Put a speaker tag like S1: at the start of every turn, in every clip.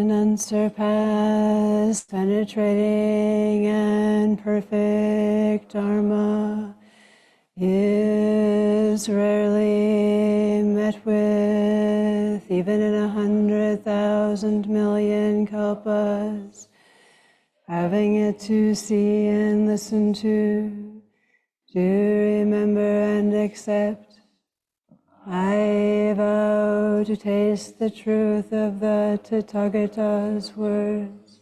S1: and unsurpassed, penetrating and perfect Dharma is rarely met with, even in 100,000 million kalpas. Having it to see and listen to remember and accept, I vow to taste the truth of the Tathagata's words,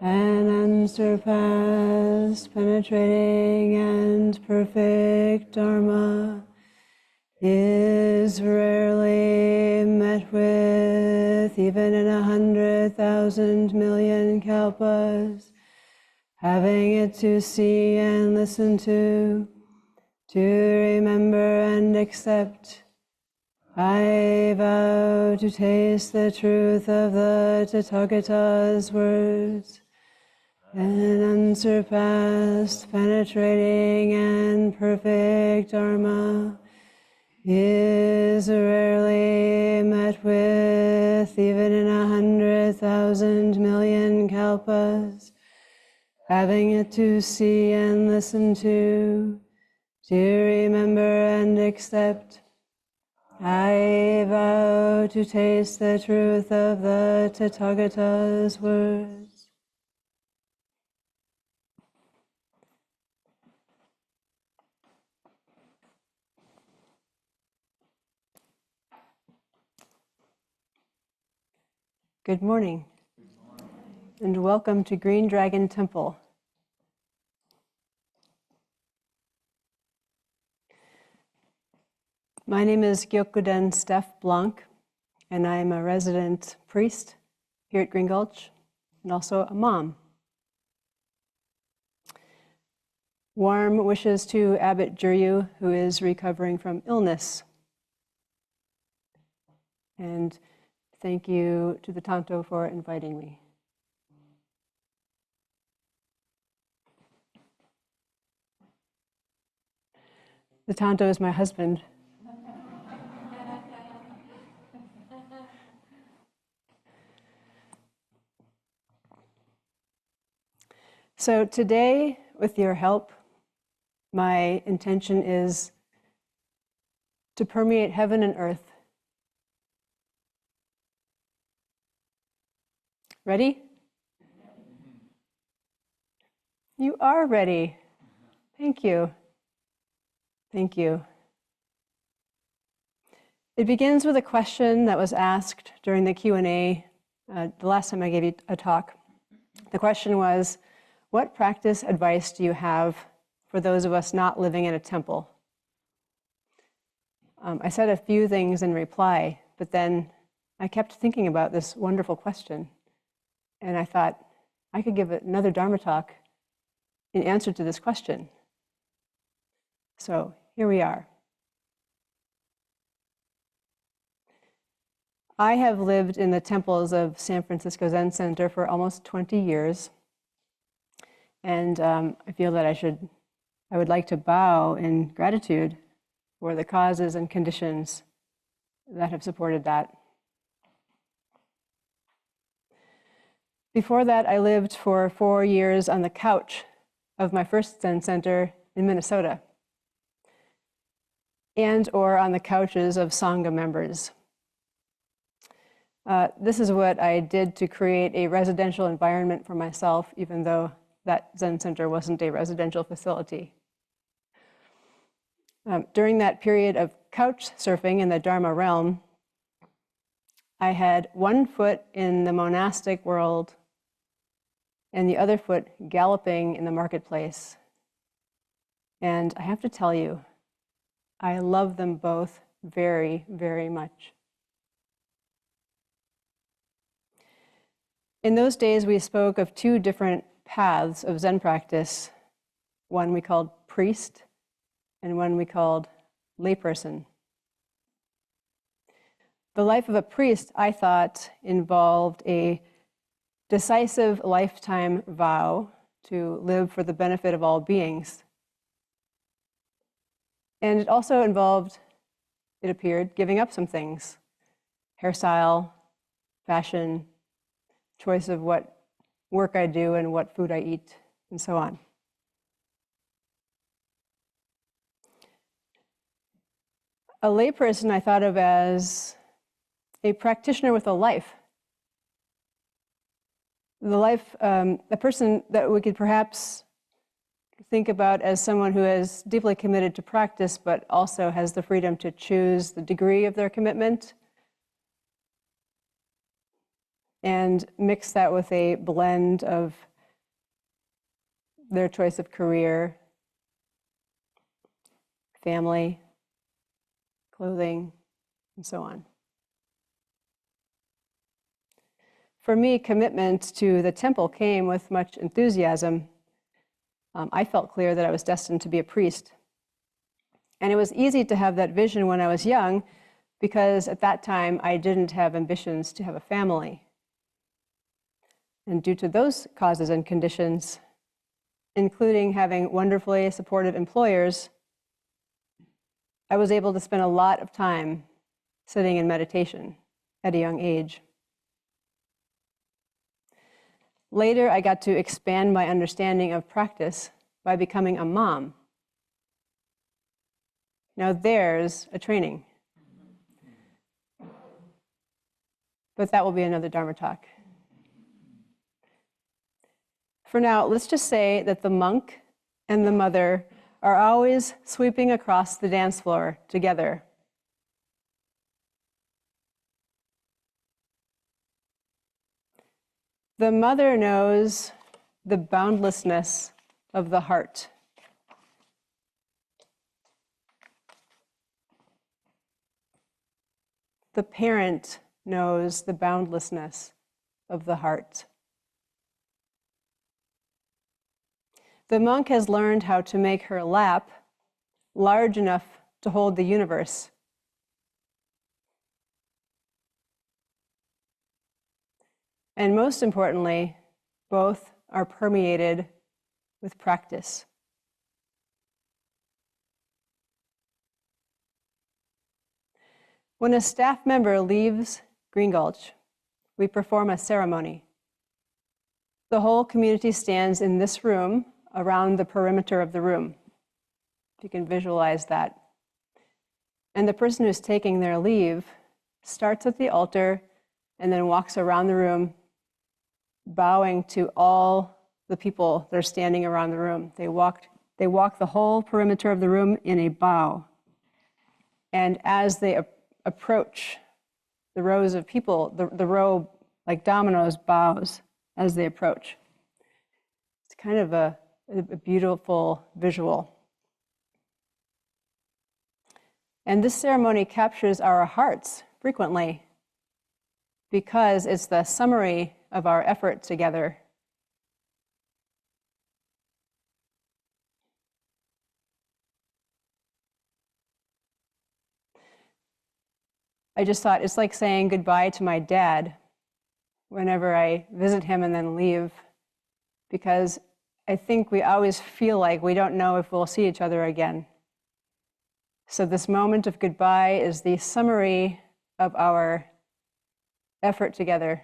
S1: an unsurpassed, penetrating, and perfect Dharma is rarely met with, even in 100,000 million kalpas. Having it to see and listen to remember and accept, I vow to taste the truth of the Tathagata's words, an unsurpassed, penetrating, and perfect Dharma is rarely met with, even in 100,000 million kalpas. Having it to see and listen to remember and accept, I vow to taste the truth of the Tathagata's words. Good morning, and welcome to Green Dragon Temple. My name is Gyokuden Steph Blank, and I am a resident priest here at Green Gulch, and also a mom. Warm wishes to Abbot Juryu, who is recovering from illness. And thank you to the Tanto for inviting me. The Tanto is my husband. So today, with your help, my intention is to permeate heaven and earth. Ready? You are ready. Thank you. Thank you. It begins with a question that was asked during the Q&A the last time I gave you a talk. The question was, what practice advice do you have for those of us not living in a temple? I said a few things in reply, but then I kept thinking about this wonderful question. And I thought I could give another Dharma talk in answer to this question. So here we are. I have lived in the temples of San Francisco Zen Center for almost 20 years. And I feel that I would like to bow in gratitude for the causes and conditions that have supported that. Before that, I lived for 4 years on the couch of my first Zen center in Minnesota, or on the couches of Sangha members. This is what I did to create a residential environment for myself, even though that Zen center wasn't a residential facility. During that period of couch surfing in the Dharma realm, I had one foot in the monastic world and the other foot galloping in the marketplace. And I have to tell you, I love them both very, very much. In those days, we spoke of two different paths of Zen practice, one we called priest and one we called layperson. The life of a priest, I thought, involved a decisive lifetime vow to live for the benefit of all beings. And it also involved, it appeared, giving up some things: hairstyle, fashion, choice of what work I do and what food I eat, and so on. A layperson I thought of as a practitioner with a life. The life, a person that we could perhaps think about as someone who is deeply committed to practice, but also has the freedom to choose the degree of their commitment and mix that with a blend of their choice of career, family, clothing, and so on. For me, commitment to the temple came with much enthusiasm. I felt clear that I was destined to be a priest. And it was easy to have that vision when I was young, because at that time I didn't have ambitions to have a family. And due to those causes and conditions, including having wonderfully supportive employers, I was able to spend a lot of time sitting in meditation at a young age. Later, I got to expand my understanding of practice by becoming a mom. Now there's a training. But that will be another Dharma talk. For now, let's just say that the monk and the mother are always sweeping across the dance floor together. The mother knows the boundlessness of the heart. The parent knows the boundlessness of the heart. The monk has learned how to make her lap large enough to hold the universe. And most importantly, both are permeated with practice. When a staff member leaves Green Gulch, we perform a ceremony. The whole community stands in this room around the perimeter of the room. If you can visualize that. And the person who's taking their leave starts at the altar and then walks around the room, bowing to all the people that are standing around the room. They walk the whole perimeter of the room in a bow. And as they approach the rows of people, the row, like dominoes, bows as they approach. It's kind of a beautiful visual. And this ceremony captures our hearts frequently because it's the summary of our effort together. I just thought it's like saying goodbye to my dad whenever I visit him and then leave, because I think we always feel like we don't know if we'll see each other again. So this moment of goodbye is the summary of our effort together.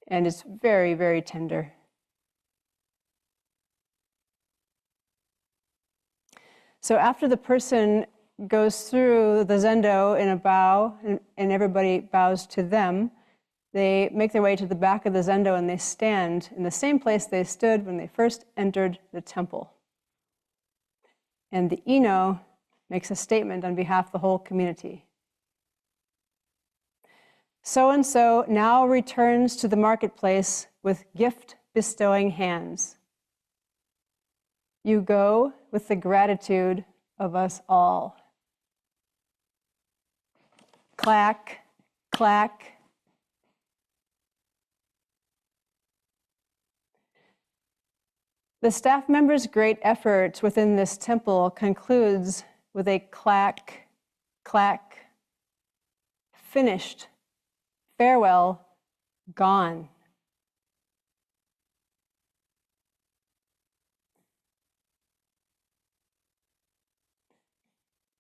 S1: And it's very, very tender. So after the person goes through the zendo in a bow, and everybody bows to them, they make their way to the back of the zendo and they stand in the same place they stood when they first entered the temple. And the Ino makes a statement on behalf of the whole community. So-and-so now returns to the marketplace with gift-bestowing hands. You go with the gratitude of us all. Clack, clack. The staff members' great effort within this temple concludes with a clack, clack. Finished. Farewell. Gone.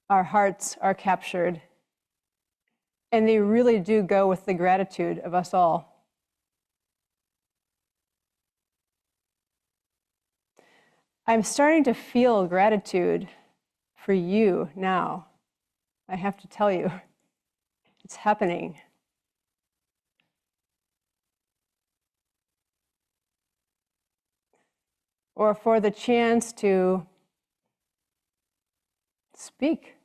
S1: Our hearts are captured. And they really do go with the gratitude of us all. I'm starting to feel gratitude for you now. I have to tell you, it's happening. Or for the chance to speak.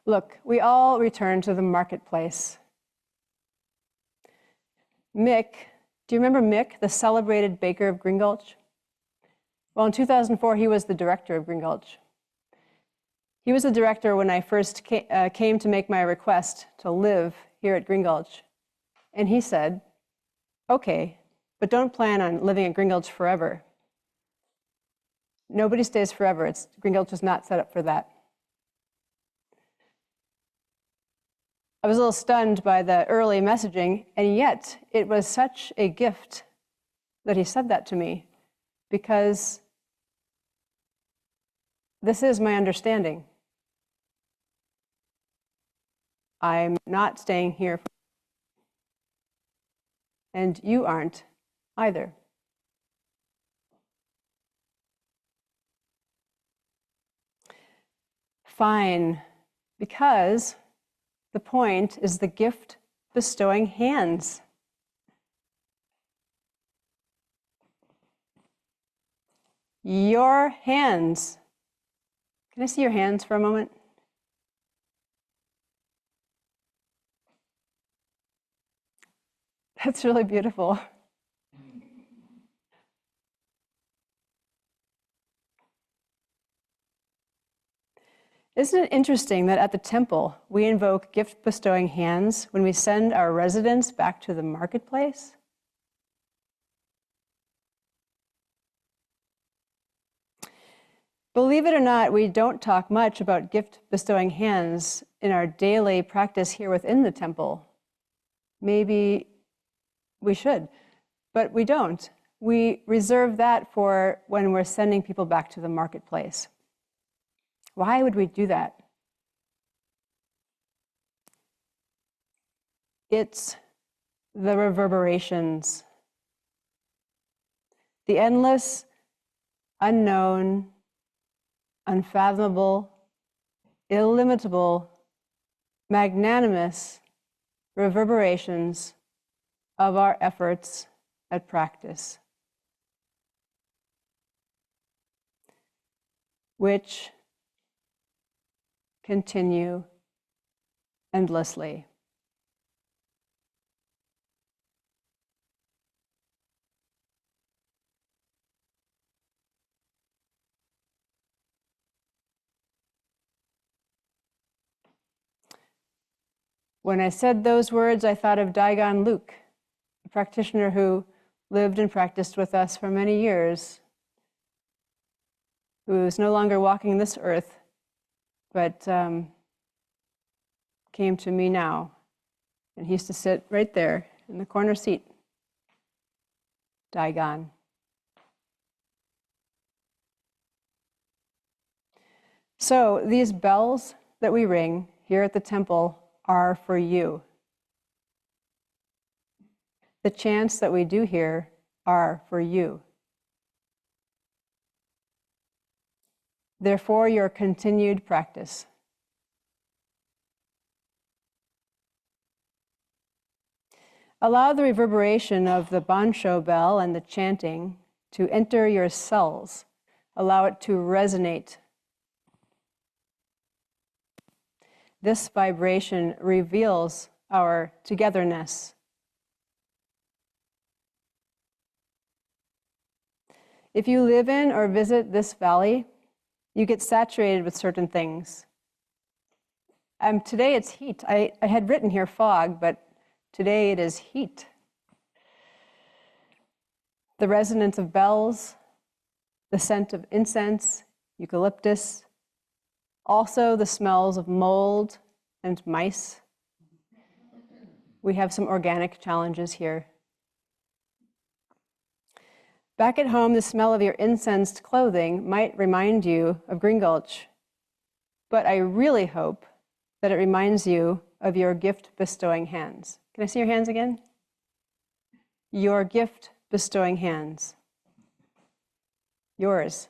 S1: Look, we all return to the marketplace. Mick, do you remember Mick, the celebrated baker of Green Gulch? Well, in 2004, he was the director of Green Gulch. He was the director when I first came to make my request to live here at Green Gulch. And he said, okay, but don't plan on living at Green Gulch forever. Nobody stays forever. Green Gulch is not set up for that. I was a little stunned by the early messaging, and yet it was such a gift that he said that to me, because this is my understanding. I'm not staying here, and you aren't either. Fine, because the point is the gift-bestowing hands. Your hands. Can I see your hands for a moment? That's really beautiful. Isn't it interesting that at the temple, we invoke gift-bestowing hands when we send our residents back to the marketplace? Believe it or not, we don't talk much about gift-bestowing hands in our daily practice here within the temple. Maybe we should, but we don't. We reserve that for when we're sending people back to the marketplace. Why would we do that? It's the reverberations, the endless, unknown, unfathomable, illimitable, magnanimous reverberations of our efforts at practice, which continue endlessly. When I said those words, I thought of Daigon Luke, a practitioner who lived and practiced with us for many years, who is no longer walking this earth, but came to me now. And he used to sit right there in the corner seat. Daigon. So these bells that we ring here at the temple are for you. The chants that we do here are for you. Therefore, your continued practice. Allow the reverberation of the Bansho bell and the chanting to enter your cells. Allow it to resonate. This vibration reveals our togetherness. If you live in or visit this valley, you get saturated with certain things. Today it's heat. I had written here fog, but today it is heat. The resonance of bells, the scent of incense, eucalyptus, also the smells of mold and mice. We have some organic challenges here. Back at home, the smell of your incensed clothing might remind you of Green Gulch, but I really hope that it reminds you of your gift-bestowing hands. Can I see your hands again? your gift-bestowing hands. Yours.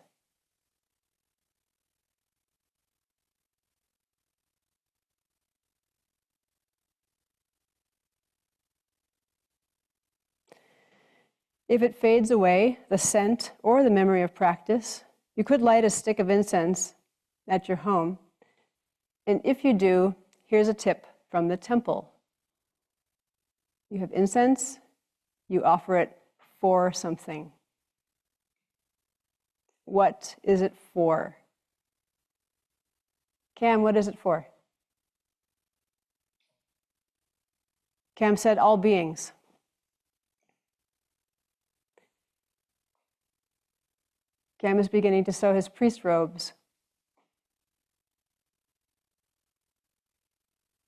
S1: If it fades away, the scent or the memory of practice, you could light a stick of incense at your home. And if you do, here's a tip from the temple. You have incense, you offer it for something. What is it for? Cam, what is it for? Cam said all beings. Cam is beginning to sew his priest robes.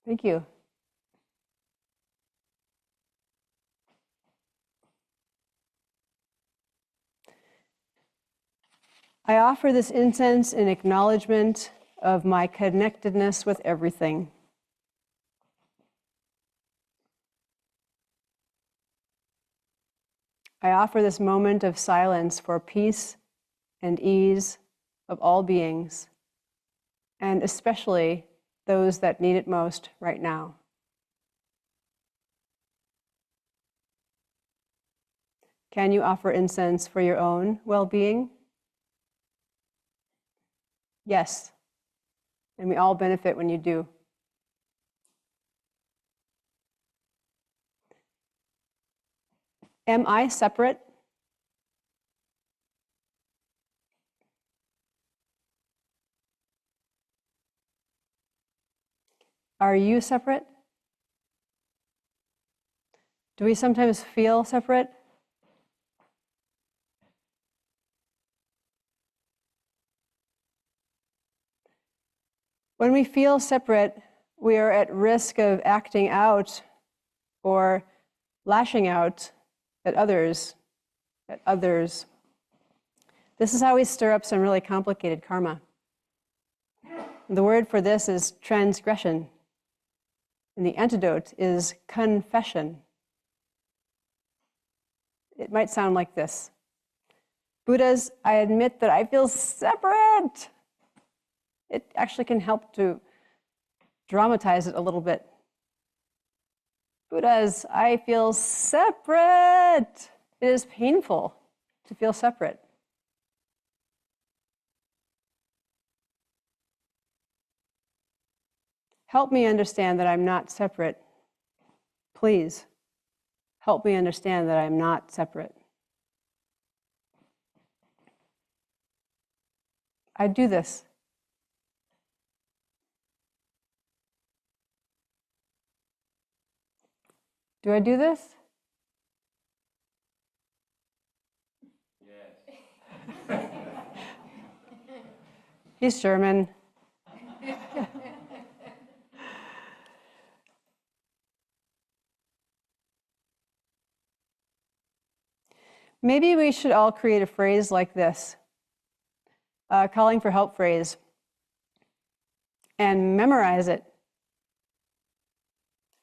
S1: Thank you. I offer this incense in acknowledgement of my connectedness with everything. I offer this moment of silence for peace and ease of all beings, and especially those that need it most right now. Can you offer incense for your own well-being? Yes, and we all benefit when you do. Am I separate? Are you separate? Do we sometimes feel separate? When we feel separate, we are at risk of acting out or lashing out at others. This is how we stir up some really complicated karma. The word for this is transgression, and the antidote is confession. It might sound like this. Buddhas, I admit that I feel separate. It actually can help to dramatize it a little bit. Buddhas, I feel separate. It is painful to feel separate. Help me understand that I'm not separate. Please, help me understand that I'm not separate. I do this. Do I do this? Yes. He's German. Maybe we should all create a phrase like this, calling for help phrase, and memorize it.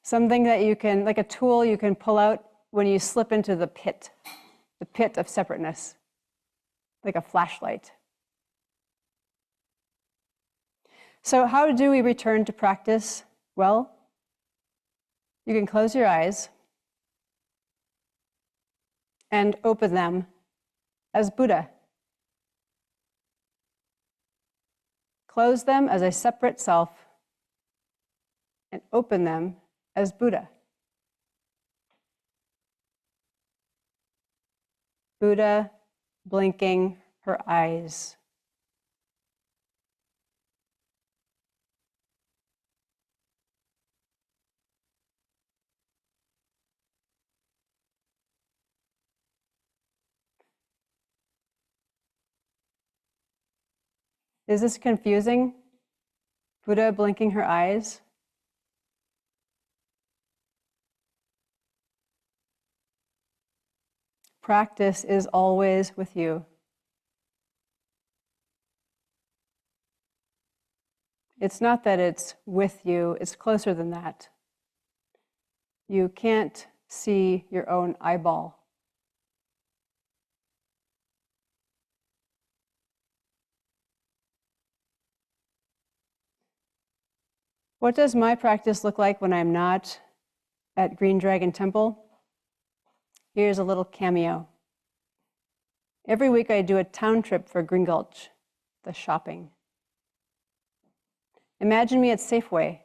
S1: Something that you can, like a tool you can pull out when you slip into the pit of separateness, like a flashlight. So how do we return to practice? Well, you can close your eyes and open them as Buddha. Close them as a separate self and open them as Buddha. Buddha blinking her eyes. Is this confusing? Buddha blinking her eyes? Practice is always with you. It's not that it's with you, it's closer than that. You can't see your own eyeball. What does my practice look like when I'm not at Green Dragon Temple? Here's a little cameo. Every week I do a town trip for Green Gulch, the shopping. Imagine me at Safeway.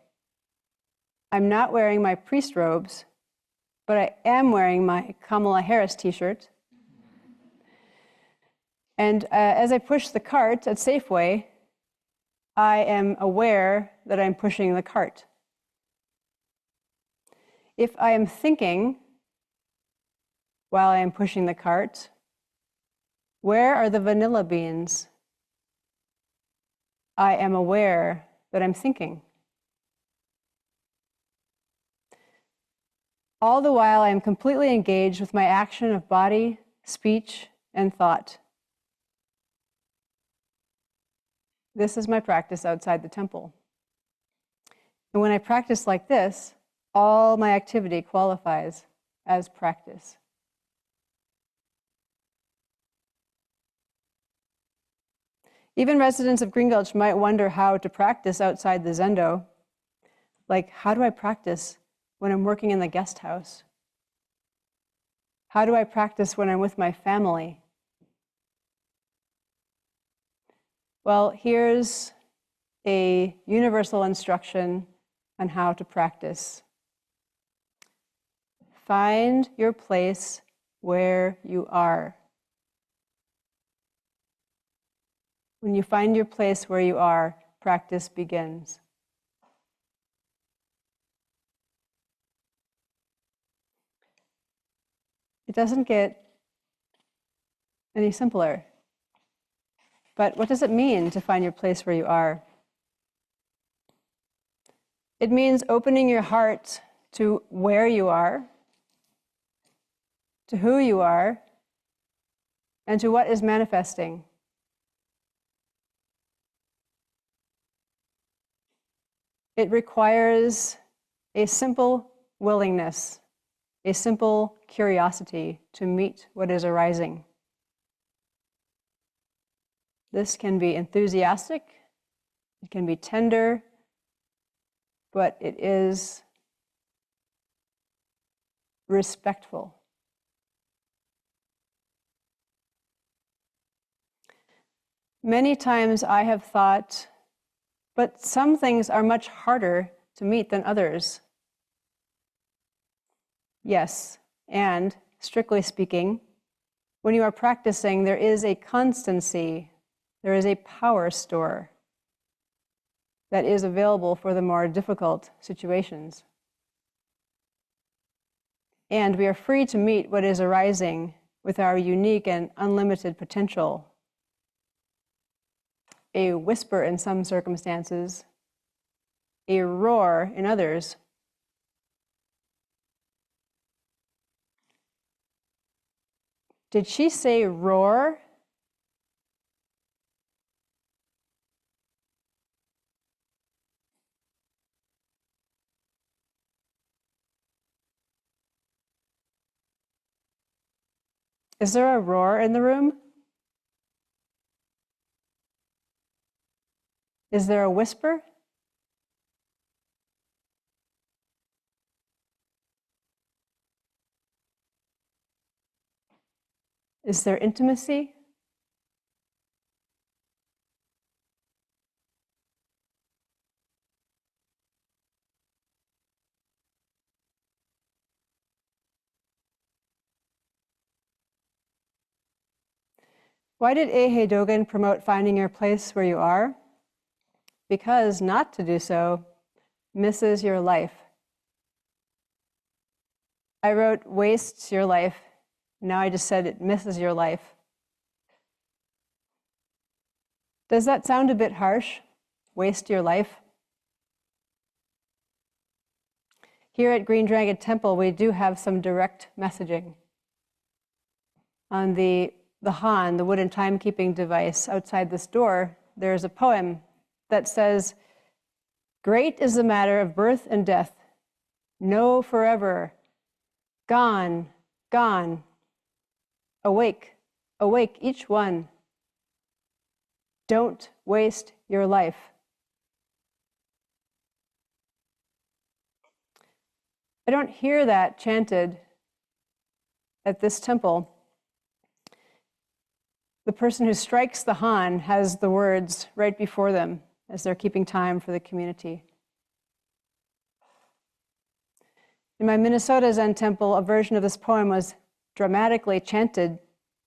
S1: I'm not wearing my priest robes, but I am wearing my Kamala Harris t-shirt. And as I push the cart at Safeway, I am aware that I'm pushing the cart. If I am thinking while I am pushing the cart, where are the vanilla beans? I am aware that I'm thinking. All the while, I am completely engaged with my action of body, speech, and thought. This is my practice outside the temple. And when I practice like this, all my activity qualifies as practice. Even residents of Green Gulch might wonder how to practice outside the zendo. Like, how do I practice when I'm working in the guest house? How do I practice when I'm with my family? Well, here's a universal instruction on how to practice. Find your place where you are. When you find your place where you are, practice begins. It doesn't get any simpler. But what does it mean to find your place where you are? It means opening your heart to where you are, to who you are, and to what is manifesting. It requires a simple willingness, a simple curiosity to meet what is arising. This can be enthusiastic, it can be tender, but it is respectful. Many times I have thought, but some things are much harder to meet than others. Yes, and strictly speaking, when you are practicing, there is a constancy, there is a power store that is available for the more difficult situations. And we are free to meet what is arising with our unique and unlimited potential. A whisper in some circumstances, a roar in others. Did she say roar? Is there a roar in the room? Is there a whisper? Is there intimacy? Why did Eihei Dogen promote finding your place where you are? Because not to do so misses your life. I wrote wastes your life. Now I just said it misses your life. Does that sound a bit harsh? Waste your life? Here at Green Dragon Temple, we do have some direct messaging. On the Han, the wooden timekeeping device outside this door, there's a poem that says, "Great is the matter of birth and death. No forever. Gone, gone. Awake, awake each one. Don't waste your life." I don't hear that chanted at this temple. The person who strikes the han has the words right before them as they're keeping time for the community. In my Minnesota Zen temple, a version of this poem was dramatically chanted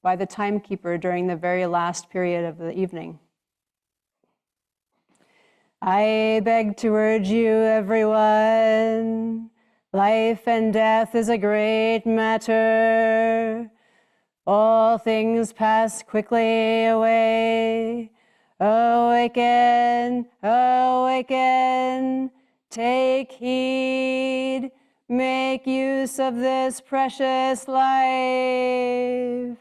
S1: by the timekeeper during the very last period of the evening. I beg to urge you, everyone, life and death is a great matter. All things pass quickly away. Awaken, awaken, take heed, make use of this precious life.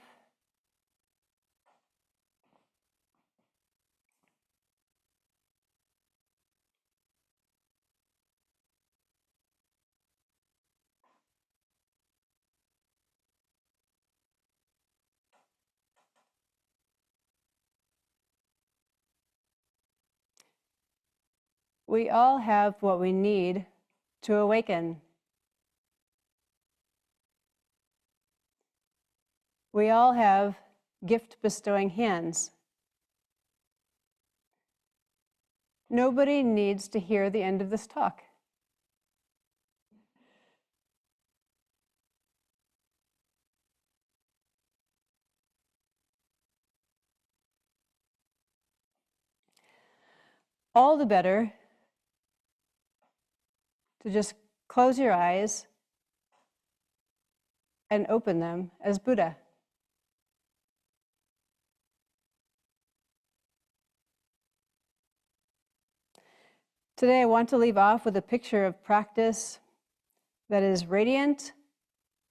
S1: We all have what we need to awaken. We all have gift-bestowing hands. Nobody needs to hear the end of this talk. All the better to just close your eyes and open them as Buddha. Today I want to leave off with a picture of practice that is radiant,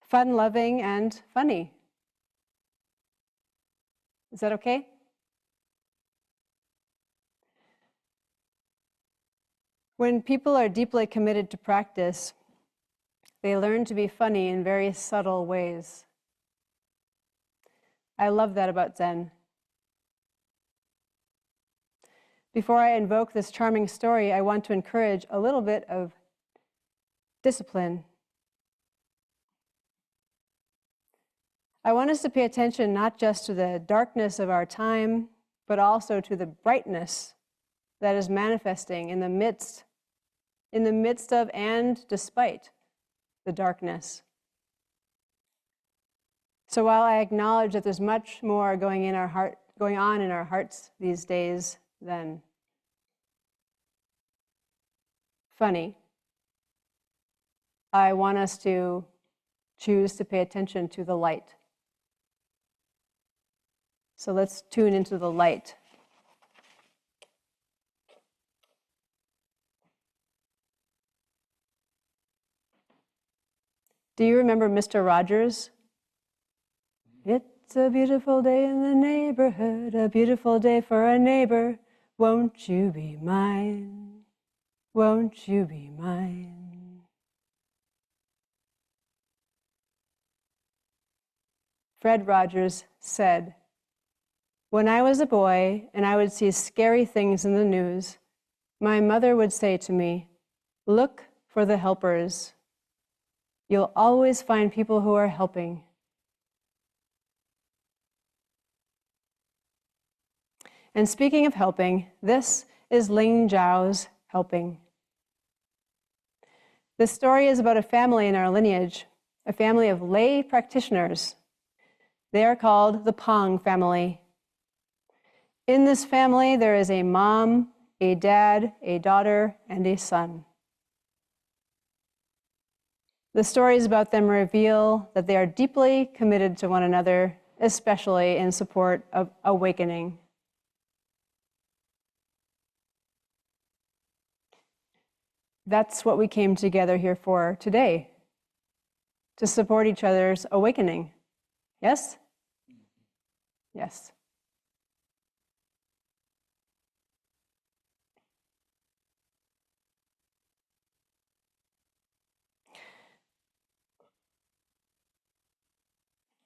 S1: fun-loving, and funny. Is that okay? When people are deeply committed to practice, they learn to be funny in very subtle ways. I love that about Zen. Before I invoke this charming story, I want to encourage a little bit of discipline. I want us to pay attention not just to the darkness of our time, but also to the brightness that is manifesting in the midst of and despite the darkness. So while I acknowledge that there's much more going on in our hearts these days than funny, I want us to choose to pay attention to the light. So let's tune into the light. Do you remember Mr. Rogers? It's a beautiful day in the neighborhood, a beautiful day for a neighbor. Won't you be mine? Won't you be mine? Fred Rogers said, "When I was a boy and I would see scary things in the news, my mother would say to me, 'Look for the helpers. You'll always find people who are helping.'" And speaking of helping, this is Lingzhao's helping. This story is about a family in our lineage, a family of lay practitioners. They are called the Pang family. In this family, there is a mom, a dad, a daughter, and a son. The stories about them reveal that they are deeply committed to one another, especially in support of awakening. That's what we came together here for today, to support each other's awakening. Yes? Yes.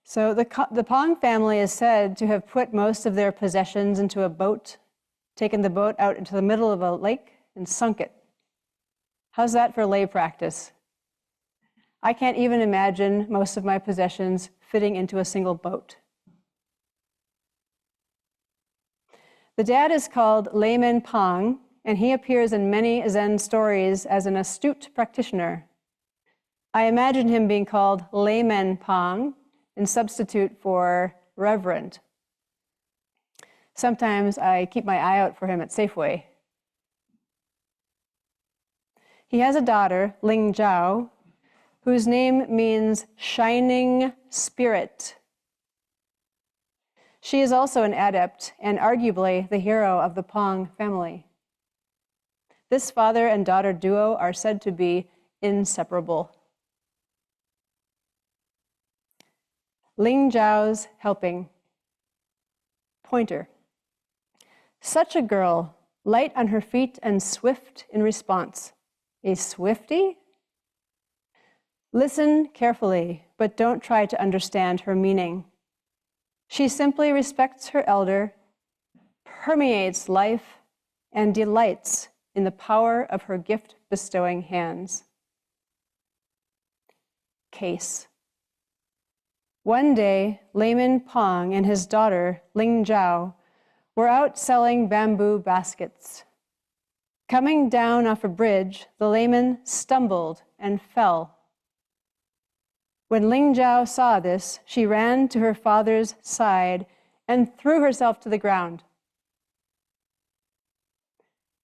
S1: So the Pang family is said to have put most of their possessions into a boat, taken the boat out into the middle of a lake, and sunk it. How's that for lay practice? I can't even imagine most of my possessions fitting into a single boat. The dad is called Layman Pang, and he appears in many Zen stories as an astute practitioner. I imagine him being called Layman Pang in substitute for reverend. Sometimes I keep my eye out for him at Safeway. He has a daughter, Lingzhao, whose name means shining spirit. She is also an adept and arguably the hero of the Pang family. This father and daughter duo are said to be inseparable. Lingzhao's helping. Pointer. Such a girl, light on her feet and swift in response. A swiftie? Listen carefully, but don't try to understand her meaning. She simply respects her elder, permeates life, and delights in the power of her gift-bestowing hands. Case. One day, Layman Pang and his daughter, Lingzhao, were out selling bamboo baskets. Coming down off a bridge, the layman stumbled and fell. When Lingzhao saw this, she ran to her father's side and threw herself to the ground.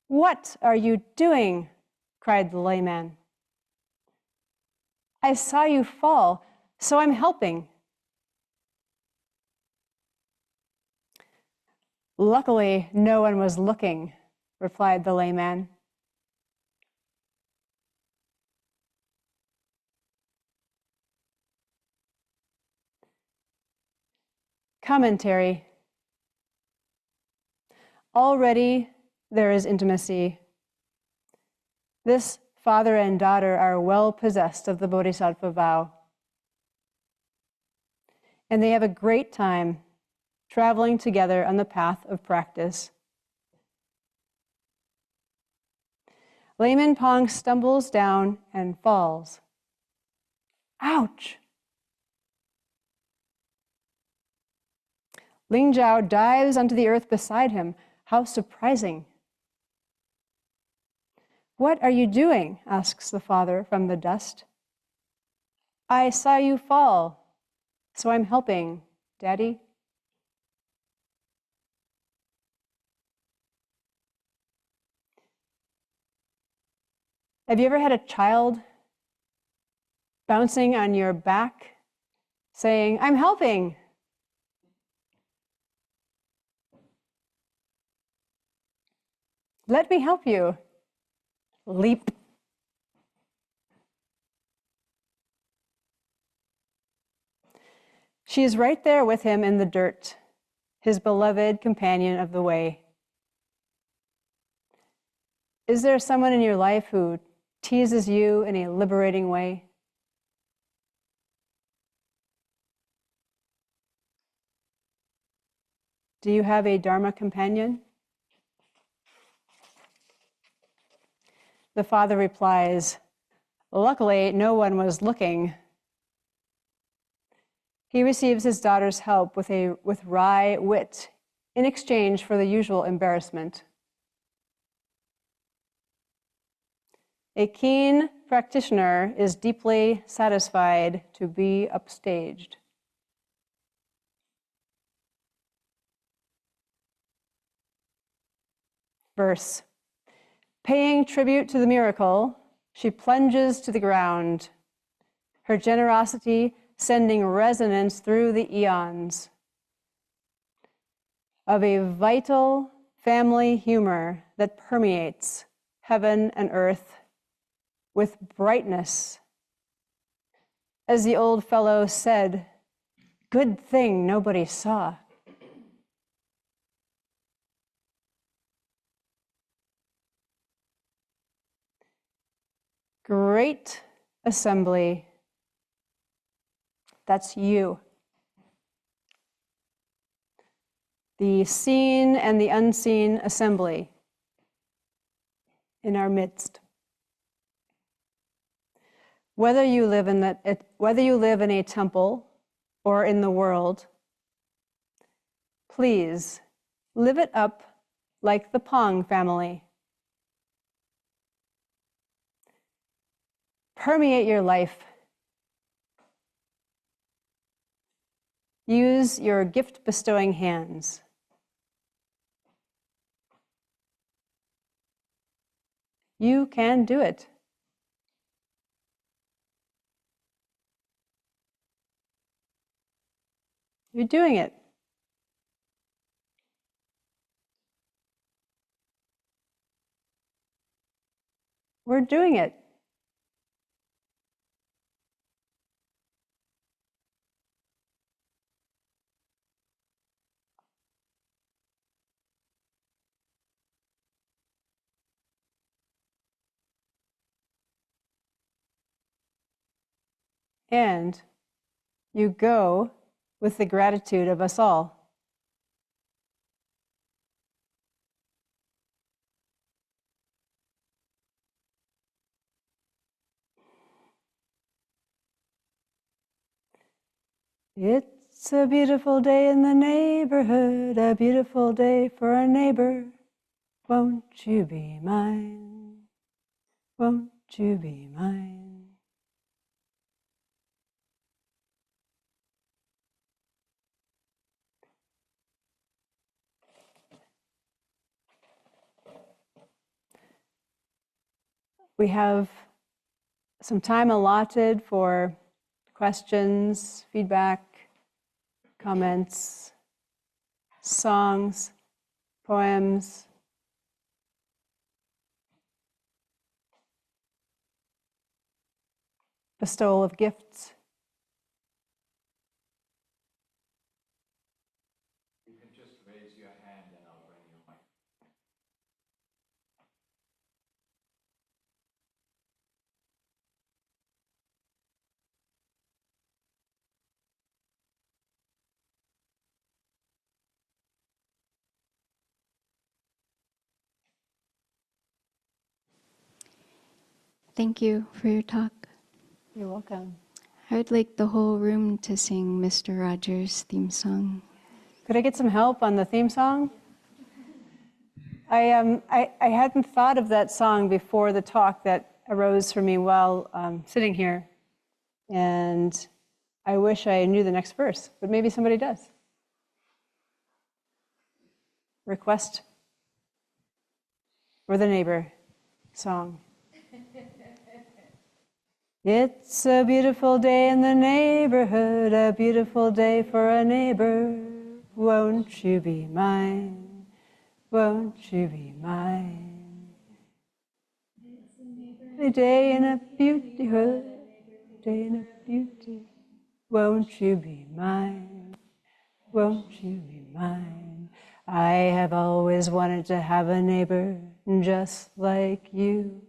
S1: "What are you doing?" cried the layman. "I saw you fall, so I'm helping." "Luckily, no one was looking," replied the layman. Commentary. Already there is intimacy. This father and daughter are well possessed of the Bodhisattva vow. And they have a great time traveling together on the path of practice. Layman Pang stumbles down and falls. Ouch! Lingzhao dives onto the earth beside him. How surprising. "What are you doing?" asks the father from the dust. "I saw you fall, so I'm helping, Daddy." Have you ever had a child bouncing on your back, saying, "I'm helping"? "Let me help you." Leap. She is right there with him in the dirt, his beloved companion of the way. Is there someone in your life who teases you in a liberating way? Do you have a Dharma companion? The father replies, "Luckily, no one was looking." He receives his daughter's help with wry wit in exchange for the usual embarrassment. A keen practitioner is deeply satisfied to be upstaged. Verse. Paying tribute to the miracle, she plunges to the ground, her generosity sending resonance through the eons of a vital family humor that permeates heaven and earth with brightness. As the old fellow said, "Good thing nobody saw." Great assembly. That's you. The seen and the unseen assembly in our midst. Whether you live in a temple or in the world, please live it up like the Pong family. Permeate your life. Use your gift-bestowing hands. You can do it. You're doing it. We're doing it. And you go with the gratitude of us all. It's a beautiful day in the neighborhood, a beautiful day for a neighbor. Won't you be mine? Won't you be mine? We have some time allotted for questions, feedback, comments, songs, poems. Bestowal of gifts.
S2: You can just raise your hand and I'll bring you a mic.
S3: Thank you for your talk.
S1: You're welcome.
S3: I would like the whole room to sing Mr. Rogers' theme song.
S1: Could I get some help on the theme song? I hadn't thought of that song before the talk that arose for me while sitting here. And I wish I knew the next verse, but maybe somebody does. Request for the neighbor song. It's a beautiful day in the neighborhood, a beautiful day for a neighbor. Won't you be mine? Won't you be mine? A day in a beauty hood, day in a beauty. Won't you be mine? Won't you be mine? I have always wanted to have a neighbor just like you.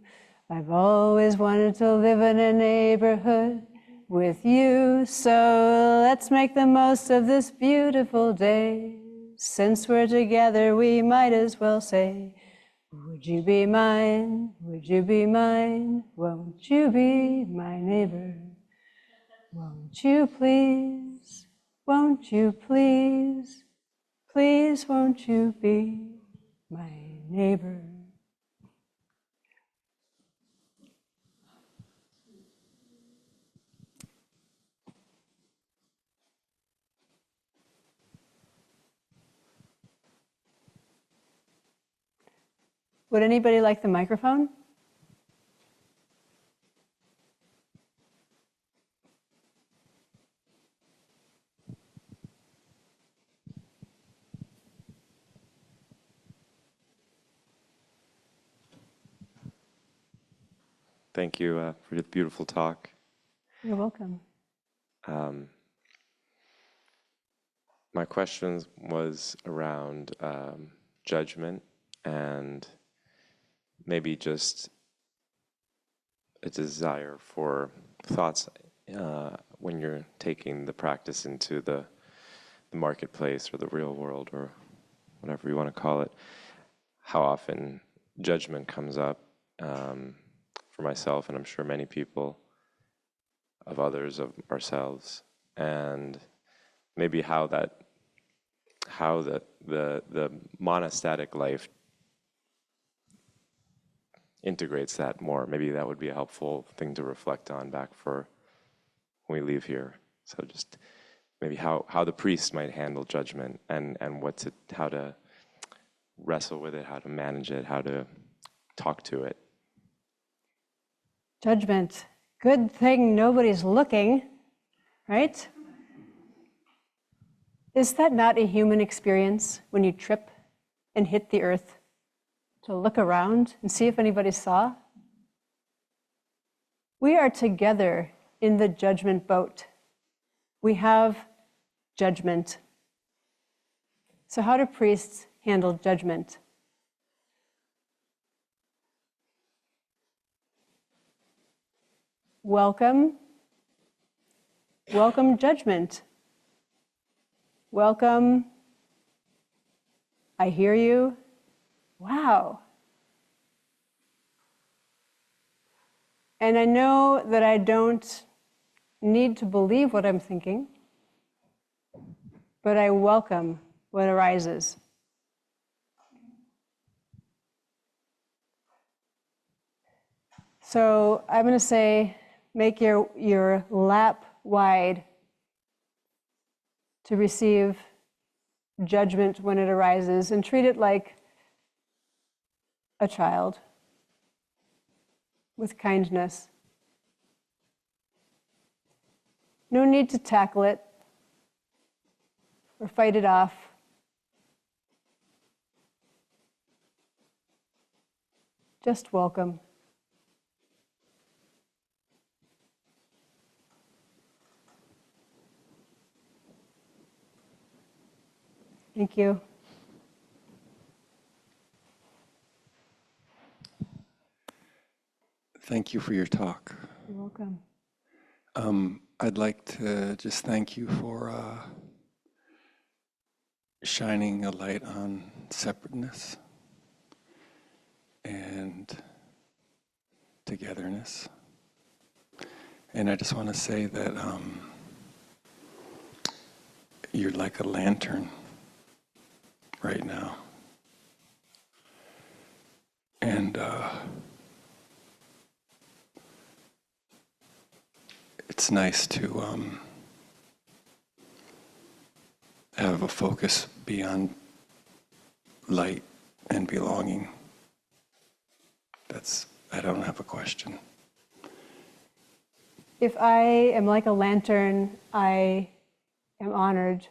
S1: I've always wanted to live in a neighborhood with you. So let's make the most of this beautiful day. Since we're together, we might as well say, would you be mine? Would you be mine? Won't you be my neighbor? Won't you please? Won't you please? Please won't you be my neighbor? Would anybody like the microphone?
S4: Thank you for the beautiful talk.
S1: You're welcome.
S4: My question was around judgment and maybe just a desire for thoughts when you're taking the practice into the marketplace or the real world or whatever you want to call it. How often judgment comes up for myself, and I'm sure many people, of others, of ourselves, and maybe how the monastatic life integrates that more. Maybe that would be a helpful thing to reflect on back for when we leave here. So just maybe how the priest might handle judgment and how to wrestle with it, how to manage it, how to talk to it.
S1: Judgment. Good thing nobody's looking, right? Is that not a human experience when you trip and hit the earth? To look around and see if anybody saw? We are together in the judgment boat. We have judgment. So how do priests handle judgment? Welcome judgment. Welcome, I hear you. Wow. And I know that I don't need to believe what I'm thinking, but I welcome what arises. So I'm going to say, make your lap wide to receive judgment when it arises, and treat it like a child with kindness. No need to tackle it or fight it off. Just welcome. Thank you.
S5: Thank you for your talk.
S1: You're welcome.
S5: I'd like to just thank you for shining a light on separateness and togetherness. And I just want to say that you're like a lantern right now. And it's nice to have a focus beyond light and belonging. I don't have a question.
S1: If I am like a lantern, I am honored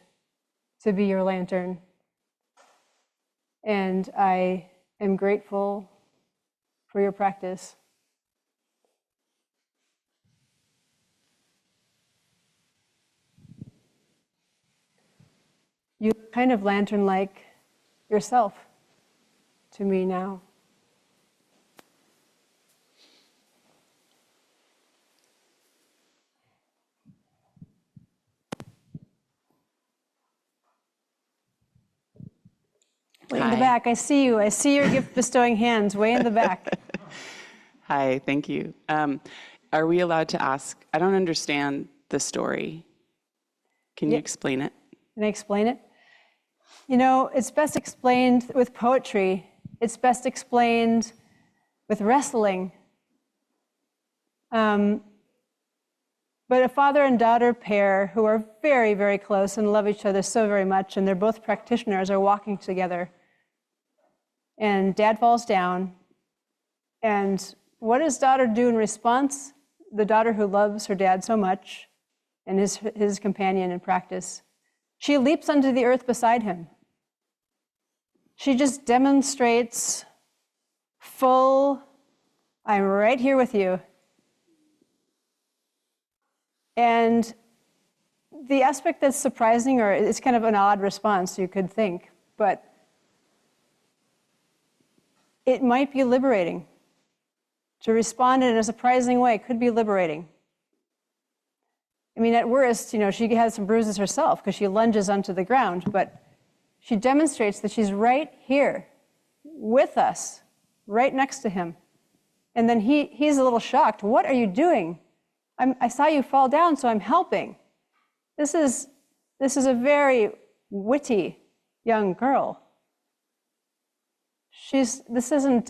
S1: to be your lantern. And I am grateful for your practice. You're kind of lantern-like yourself to me now. Way in the back, I see you. I see your gift-bestowing hands way in the back.
S6: Hi, thank you. Are we allowed to ask? I don't understand the story. Can you explain it?
S1: Can I explain it? You know, it's best explained with poetry. It's best explained with wrestling. But a father and daughter pair who are very, very close and love each other so very much, and they're both practitioners, are walking together. And dad falls down. And what does daughter do in response? The daughter who loves her dad so much and his companion in practice, she leaps onto the earth beside him. She just demonstrates full, I'm right here with you. And the aspect that's surprising, or it's kind of an odd response, you could think, but it might be liberating. To respond in a surprising way could be liberating. I mean, at worst, you know, she has some bruises herself because she lunges onto the ground, but she demonstrates that she's right here with us, right next to him. And then he's a little shocked. What are you doing? I saw you fall down, so I'm helping. This is a very witty young girl. This isn't,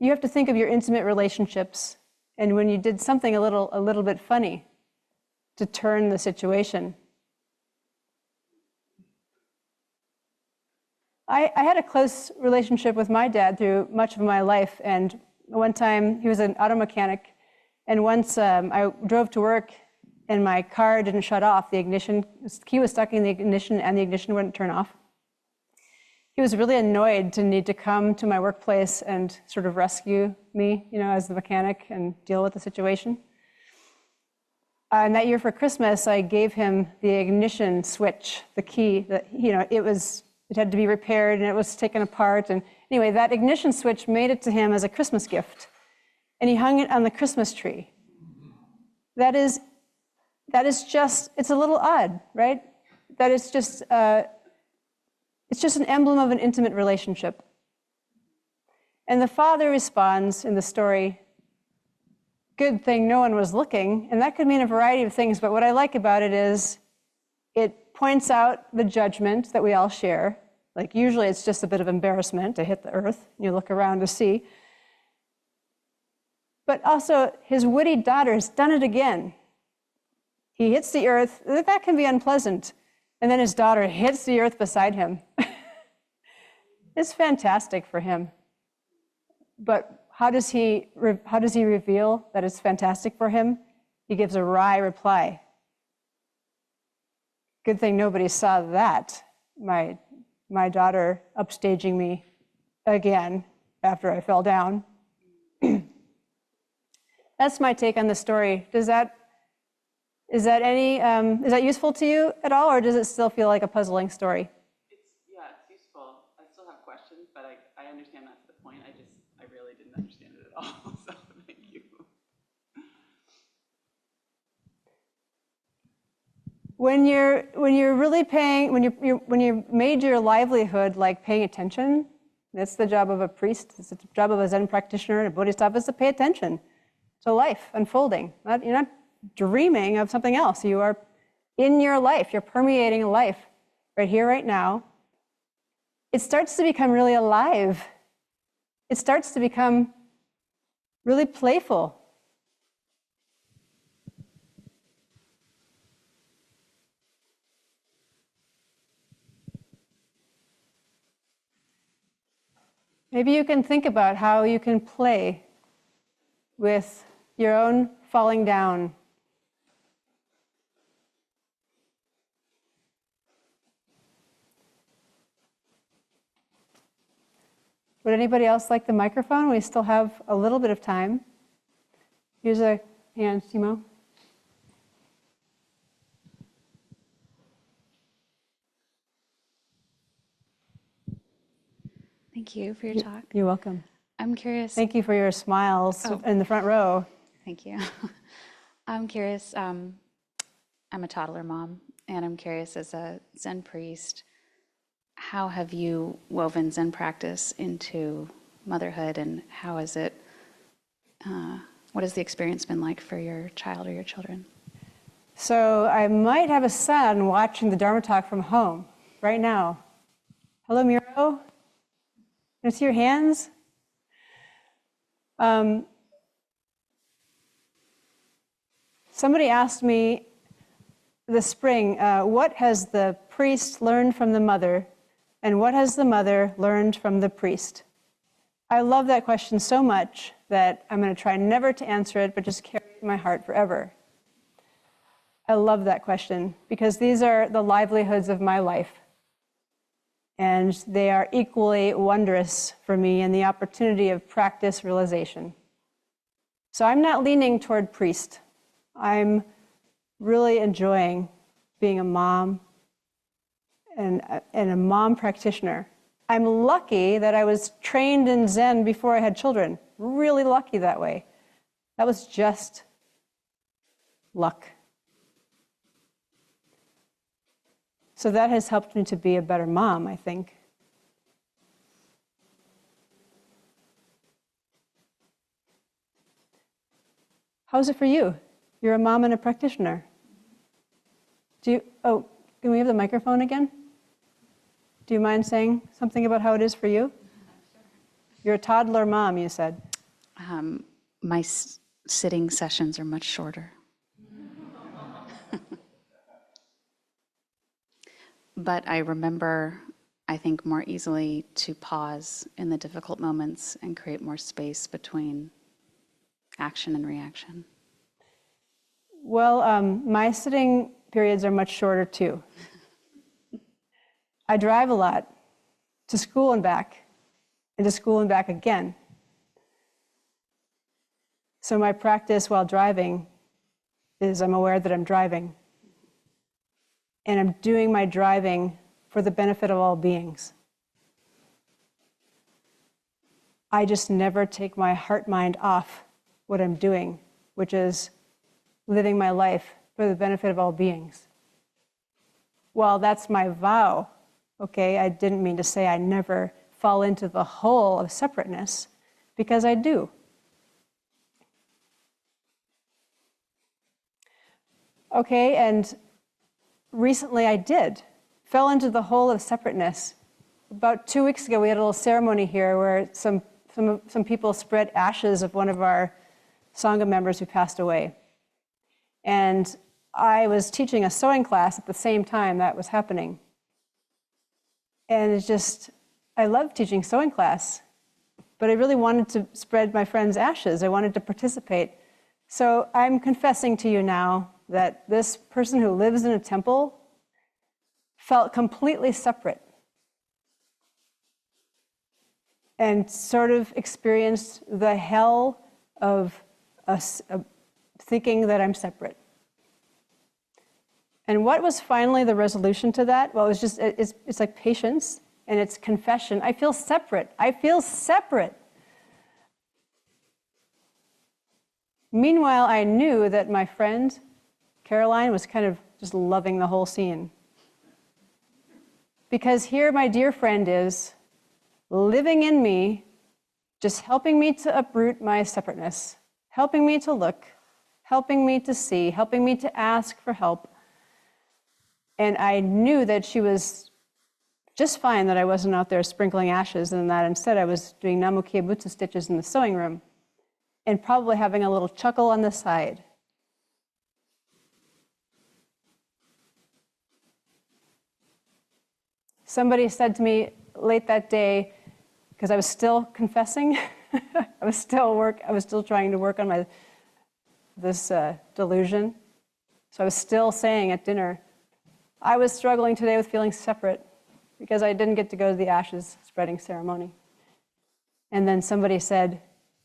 S1: you have to think of your intimate relationships, and when you did something a little bit funny to turn the situation. I had a close relationship with my dad through much of my life, and one time he was an auto mechanic, and once I drove to work and my car didn't shut off. The ignition key was stuck in the ignition and the ignition wouldn't turn off. He was really annoyed to need to come to my workplace and sort of rescue me, as the mechanic and deal with the situation. And that year for Christmas, I gave him the ignition switch, the key that, it had to be repaired and it was taken apart. And anyway, that ignition switch made it to him as a Christmas gift. And he hung it on the Christmas tree. That is just, it's a little odd, right? That is just, it's just an emblem of an intimate relationship. And the father responds in the story, good thing no one was looking. And that could mean a variety of things, but what I like about it is it points out the judgment that we all share. Like usually it's just a bit of embarrassment to hit the earth. You look around to see. But also his witty daughter's done it again. He hits the earth, that can be unpleasant. And then his daughter hits the earth beside him. It's fantastic for him. But how does he reveal that it's fantastic for him? He gives a wry reply. Good thing nobody saw that. My daughter upstaging me again after I fell down. That's my take on the story. Is that useful to you at all, or does it still feel like a puzzling story?
S6: It's useful. I still have questions, but I understand that's the point. I really didn't understand it at all. So thank you.
S1: When you're really paying, when you made your livelihood like paying attention, that's the job of a priest. It's the job of a Zen practitioner and a Bodhisattva is to pay attention to life unfolding. You're not dreaming of something else. You are in your life. You're permeating life right here, right now. It starts to become really alive. It starts to become really playful. Maybe you can think about how you can play with your own falling down. Would anybody else like the microphone? We still have a little bit of time. Here's a hand, Simo.
S3: Thank you for your talk.
S1: You're welcome.
S3: I'm curious.
S1: Thank you for your smiles in the front row.
S3: Thank you. I'm curious. I'm a toddler mom, and I'm curious, as a Zen priest, how have you woven Zen practice into motherhood, and how is it? What has the experience been like for your child or your children?
S1: So I might have a son watching the Dharma talk from home right now. Hello, Miro. Can I see your hands? Somebody asked me this spring, what has the priest learned from the mother, and what has the mother learned from the priest? I love that question so much that I'm going to try never to answer it, but just carry it in my heart forever. I love that question because these are the livelihoods of my life. And they are equally wondrous for me in the opportunity of practice realization. So I'm not leaning toward priest. I'm really enjoying being a mom and a mom practitioner. I'm lucky that I was trained in Zen before I had children. Really lucky that way. That was just luck. So that has helped me to be a better mom, I think. How's it for you? You're a mom and a practitioner. Can we have the microphone again? Do you mind saying something about how it is for you? You're a toddler mom, you said.
S3: My sitting sessions are much shorter. But I remember, I think, more easily to pause in the difficult moments and create more space between action and reaction.
S1: Well, my sitting periods are much shorter too. I drive a lot to school and back, and to school and back again. So my practice while driving is I'm aware that I'm driving. And I'm doing my driving for the benefit of all beings. I just never take my heart-mind off what I'm doing, which is living my life for the benefit of all beings. Well, that's my vow, okay? I didn't mean to say I never fall into the hole of separateness, because I do. Okay, and recently I fell into the hole of separateness. About 2 weeks ago, we had a little ceremony here where some people spread ashes of one of our Sangha members who passed away. And I was teaching a sewing class at the same time that was happening. And it's just, I love teaching sewing class, but I really wanted to spread my friend's ashes. I wanted to participate. So I'm confessing to you now that this person who lives in a temple felt completely separate and sort of experienced the hell of thinking that I'm separate. And what was finally the resolution to that? Well, it's like patience and it's confession. I feel separate. I feel separate. Meanwhile, I knew that my friend, Caroline, was kind of just loving the whole scene. Because here my dear friend is, living in me, just helping me to uproot my separateness, helping me to look, helping me to see, helping me to ask for help. And I knew that she was just fine that I wasn't out there sprinkling ashes and that instead I was doing Namu Kiebutsu stitches in the sewing room and probably having a little chuckle on the side. Somebody said to me late that day, because I was still confessing, I was still trying to work on this delusion. So I was still saying at dinner, I was struggling today with feeling separate because I didn't get to go to the ashes spreading ceremony. And then somebody said,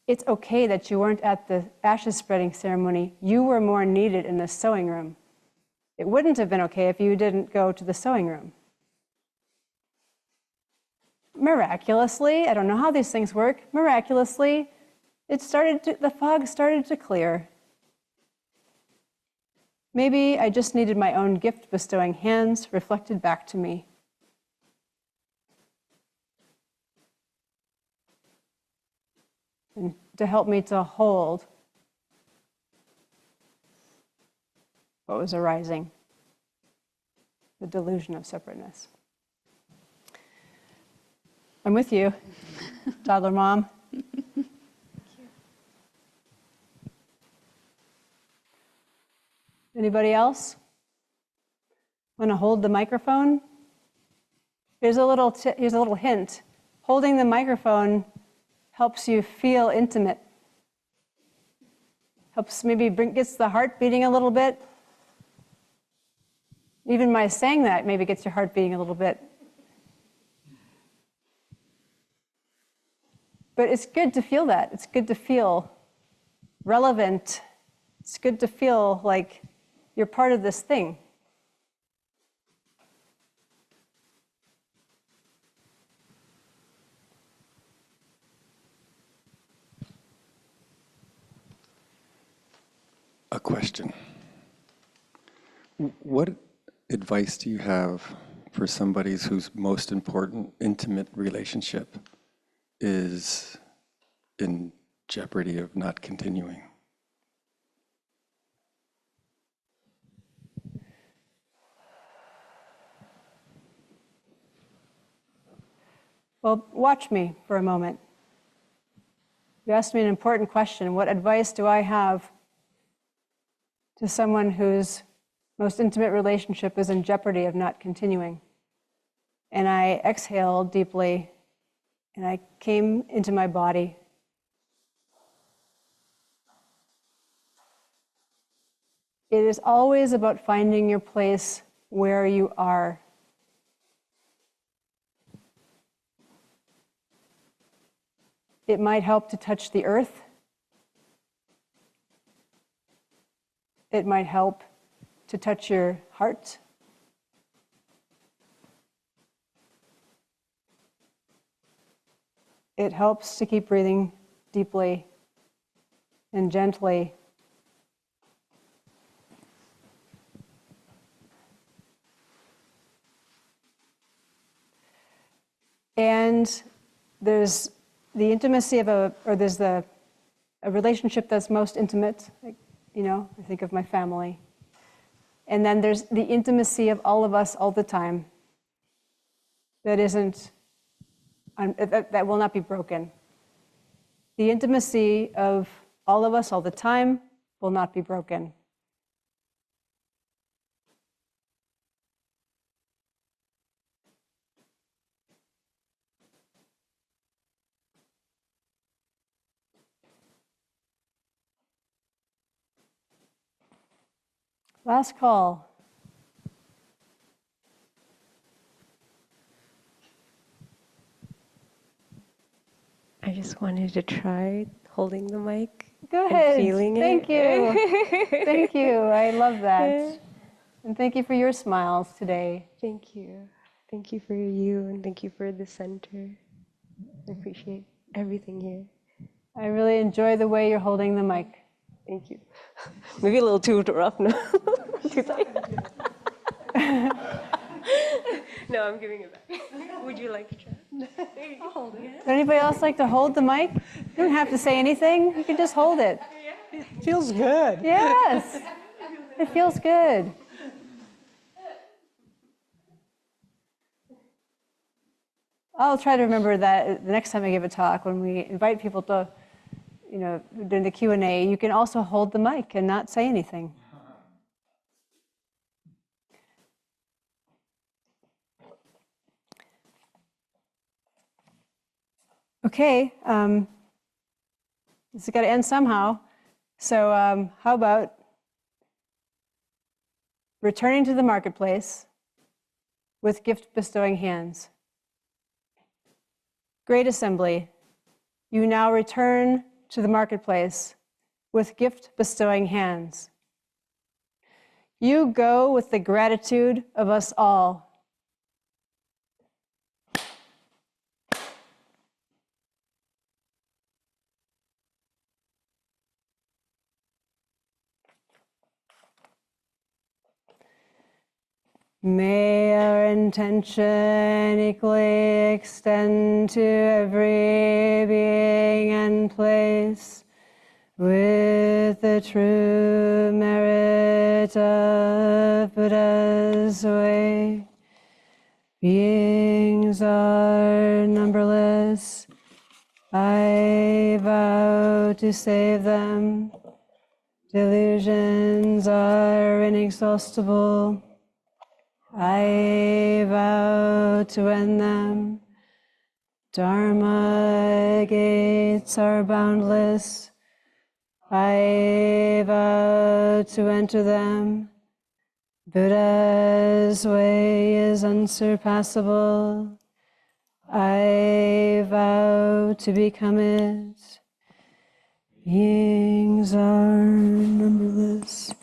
S1: it's okay that you weren't at the ashes spreading ceremony. You were more needed in the sewing room. It wouldn't have been okay if you didn't go to the sewing room. Miraculously, I don't know how these things work, miraculously, the fog started to clear. Maybe I just needed my own gift-bestowing hands reflected back to me. And to help me to hold what was arising, the delusion of separateness. I'm with you, toddler mom. Anybody else want to hold the microphone? Here's a little hint. Holding the microphone helps you feel intimate. Helps gets the heart beating a little bit. Even my saying that maybe gets your heart beating a little bit. But it's good to feel that. It's good to feel relevant. It's good to feel like you're part of this thing.
S5: A question. What advice do you have for somebody whose most important intimate relationship is in jeopardy of not continuing?
S1: Well, watch me for a moment. You asked me an important question. What advice do I have to someone whose most intimate relationship is in jeopardy of not continuing? And I exhaled deeply, and I came into my body. It is always about finding your place where you are. It might help to touch the earth. It might help to touch your heart. It helps to keep breathing deeply and gently. And there's the intimacy of a relationship that's most intimate, like, I think of my family. And then there's the intimacy of all of us all the time that will not be broken. The intimacy of all of us all the time will not be broken. Last call.
S7: I just wanted to try holding the mic.
S1: Go ahead.
S7: And feeling
S1: Thank
S7: it.
S1: you. Thank you. I love that. And thank you for your smiles today.
S7: Thank you. Thank you for you, and thank you for the center. I appreciate everything here.
S1: I really enjoy the way you're holding the mic.
S7: Thank you. Maybe a little too rough now. Too tight. No, I'm giving it back. Would you like to try? I'll hold it.
S1: Would anybody else like to hold the mic? You don't have to say anything. You can just hold it.
S8: It feels good.
S1: Yes. It feels good. I'll try to remember that the next time I give a talk, when we invite people to, during the Q&A, you can also hold the mic and not say anything. Okay, this has got to end somehow. So how about returning to the marketplace with gift-bestowing hands? Great assembly, you now return to the marketplace with gift-bestowing hands. You go with the gratitude of us all. May our intention equally extend to every being and place with the true merit of Buddha's way. Beings are numberless. I vow to save them. Delusions are inexhaustible. I vow to end them. Dharma gates are boundless. I vow to enter them. Buddha's way is unsurpassable. I vow to become it. Beings are numberless.